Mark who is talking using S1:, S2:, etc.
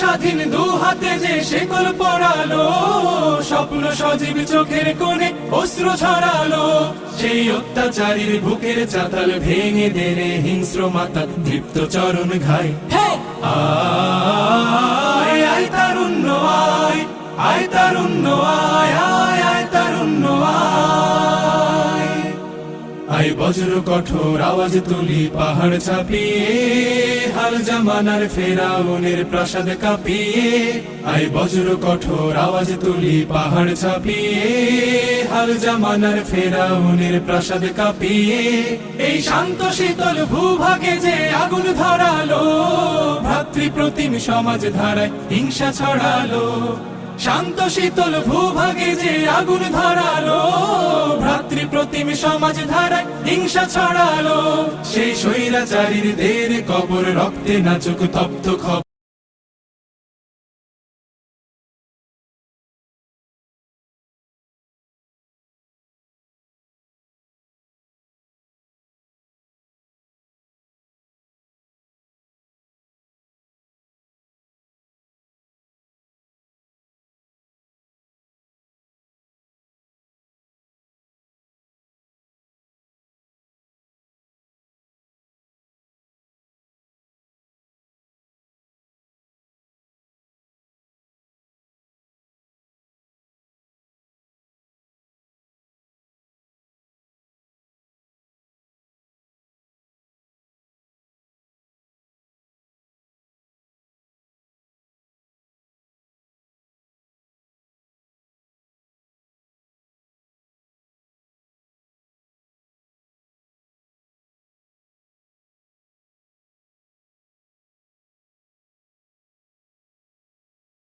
S1: স্বাধীন দু হাতে যে শেকল পড়ালো, স্বপ্ন সজীব চোখের কোণে অস্ত্র ছড়ালো। সেই অত্যাচারীর বুকের চাতাল ভেঙে দেরে হিংস্র মাতা দীপ্ত চরণ ঘাই। আয় আয় তারুণ্য আয়, আয় তারুণ্য আয়, আয় আয় তারুণ্য আয়। আয় বজ্র কঠোর আওয়াজ তুলি পাহাড় ছাপিয়ে, হাল জামানার ফেরাউনের প্রাসাদ কাঁপিয়ে। আয় বজ্র কঠোর আওয়াজ তুলি পাহাড় ছাপিয়ে, হাল জামানার ফেরাউনের প্রাসাদ কাঁপিয়ে। এই শান্ত শীতল ভূভাগে যে আগুন ধরালো, ভ্রাতৃপ্রতিম সমাজ ধারায় হিংসা ছড়ালো। শান্ত শীতল ভূভাগে যে আগুন ধরালো, ভ্রাতৃপ্রতিম সমাজ ধারায় হিংসা ছড়ালো। সেই স্বৈরাচারীর দের কবর রক্তে নাচুক তপ্ত খবর।